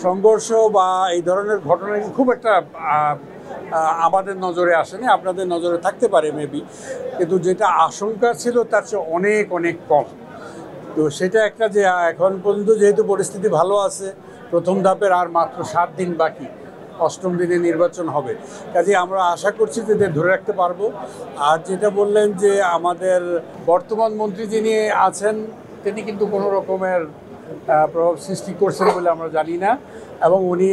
সংঘর্ষ বা এই ধরনের ঘটনা খুব একটা আমাদের নজরে আসেনি, আপনাদের নজরে থাকতে পারে মেবি, কিন্তু যেটা আশঙ্কা ছিল তার চেয়ে অনেক অনেক কম। তো সেটা একটা যে এখন পর্যন্ত যেহেতু পরিস্থিতি ভালো আছে, প্রথম ধাপের আর মাত্র 7 দিন বাকি, 8ম দিনে নির্বাচন হবে, কাজে আমরা আশা করছি যে ধরে রাখতে পারবো। আর যেটা বললেন যে আমাদের বর্তমান মন্ত্রী যিনি আছেন তিনি কিন্তু কোনো রকমের প্রভাব সৃষ্টি করছেন বলে আমরা জানি না, এবং উনি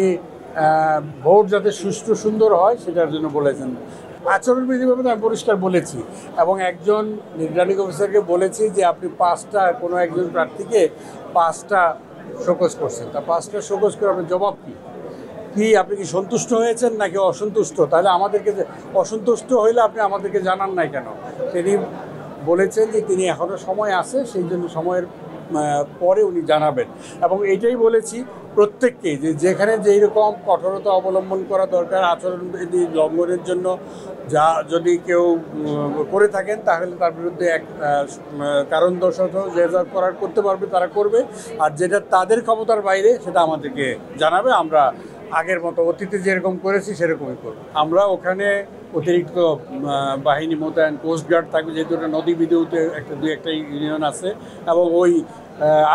ভোট যাতে সুষ্ঠু সুন্দর হয় সেটার জন্য বলেছেন। আচরণবিধি ব্যাপারে আমি পরিষ্কার বলেছি, এবং একজন নির্বাচনী অফিসারকে বলেছি যে আপনি কোনো একজন প্রার্থীকে 5টা শোকজ করছেন, তা 5টা শোকজ করে আপনার জবাব কি আপনি কি সন্তুষ্ট হয়েছেন নাকি অসন্তুষ্ট? তাহলে আমাদেরকে অসন্তুষ্ট হইলে আপনি আমাদেরকে জানান নাই কেন? তিনি বলেছেন যে তিনি এখনও সময় আছে, সেই জন্য সময়ের পরে উনি জানাবেন। এবং এইটাই বলেছি প্রত্যেককে যে যেখানে যেই রকম কঠোরতা অবলম্বন করা দরকার আচরণবিধি লঙ্ঘনের জন্য, যা যদি কেউ করে থাকেন তাহলে তার বিরুদ্ধে কারণ দর্শাত যে যা করার করতে পারবে তারা করবে, আর যেটা তাদের ক্ষমতার বাইরে সেটা আমাদেরকে জানাবে। আমরা আগের মতো অতীতে যেরকম করেছি সেরকমই করব। আমরা ওখানে অতিরিক্ত বাহিনী মোতায়েন, কোস্টগার্ড থাকবে, যেহেতু এটা নদী বিদ্যুতে একটা ইউনিয়ন আছে, এবং ওই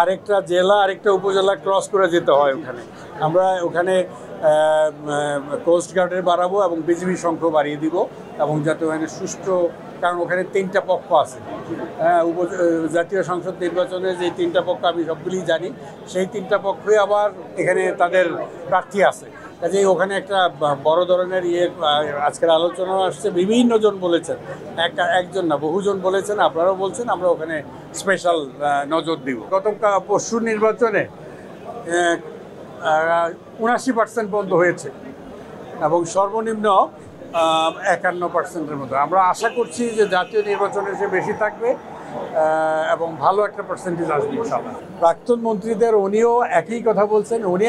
আরেকটা জেলা আরেকটা উপজেলা ক্রস করে যেতে হয় ওখানে। আমরা ওখানে কোস্টগার্ডের বাড়াবো এবং বিজিবি সংখ্যা বাড়িয়ে দিব, এবং যাতে ওখানে সুষ্ঠু, কারণ ওখানে 3টা পক্ষ আছে। জাতীয় সংসদ নির্বাচনে যে 3টা পক্ষ আমি সবগুলিই জানি, সেই 3টা পক্ষই আবার এখানে তাদের প্রার্থী আছে। কাজেই ওখানে একটা বড় ধরনের আজকের আলোচনা আসছে, বিভিন্ন জন বলেছেন, একজন না বহুজন বলেছেন, আপনারাও বলছেন, আমরা ওখানে স্পেশাল নজর দিব। পরশু নির্বাচনে 79% বন্ধ হয়েছে এবং সর্বনিম্ন 51%-এর মতো। আমরা আশা করছি যে জাতীয় নির্বাচনে সে বেশি থাকবে এবং ভালো একটা পার্সেন্টেজ আসবে ইনশাআল্লাহ। প্রাক্তন মন্ত্রীদের উনিও একই কথা বলছেন, উনি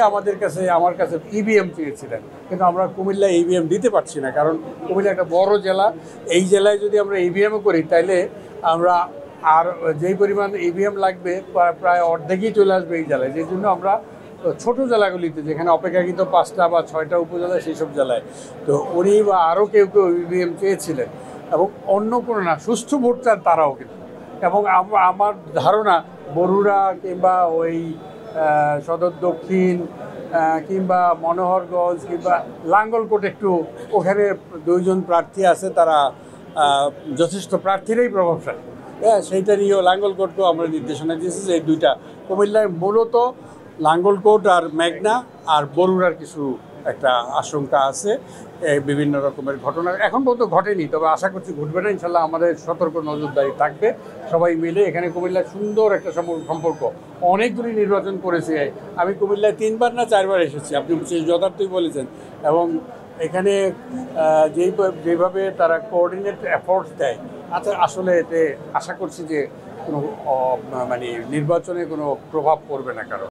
আমার কাছে ইভিএম চেয়েছিলেন, কিন্তু আমরা কুমিল্লা ইভিএম দিতে পারছি না, কারণ কুমিল্লা একটা বড় জেলা। এই জেলায় যদি আমরা ইভিএমও করি তাইলে আমরা আর যেই পরিমাণ ইভিএম লাগবে প্রায় অর্ধেকই চলে আসবে এই জেলায়। যেই জন্য আমরা ছোট জেলাগুলিতে, যেখানে অপেক্ষাকৃত 5টা বা 6টা উপজেলা, সেই সব জেলায় তো উনি বা আরও কেউ ইভিএম চেয়েছিলেন, এবং অন্য কোনো না, সুষ্ঠু ভোট চান তারাও কিন্তু। এবং আমার ধারণা বরুড়া কিংবা ওই সদর দক্ষিণ কিংবা মনোহরগঞ্জ কিংবা লাঙ্গলকোট, একটু ওখানে 2 জন প্রার্থী আছে, তারা যথেষ্ট প্রার্থীরাই প্রভাবশালী। হ্যাঁ, সেইটা নিয়েও লাঙ্গলকোটকেও আমরা নির্দেশনা দিয়েছি যে এই 2টা, কুমিল্লায় মূলত লাঙ্গলকোট আর মেঘনা আর বরুড়ার কিছু একটা আশঙ্কা আছে। বিভিন্ন রকমের ঘটনা এখন পর্যন্ত ঘটেনি, তবে আশা করছি ঘটবে না ইনশাল্লাহ। আমাদের সতর্ক নজরদারি থাকবে সবাই মিলে। এখানে কুমিল্লার সুন্দর একটা সম্পর্ক, অনেকগুলি নির্বাচন করেছি আমি। কুমিল্লায় 3বার না 4বার এসেছি, আপনি যথার্থই বলেছেন। এবং এখানে যেভাবে তারা কোঅর্ডিনেট এফোর্টস দেয়, আসলে এতে আশা করছি যে কোনো নির্বাচনে কোনো প্রভাব পড়বে না কারণ।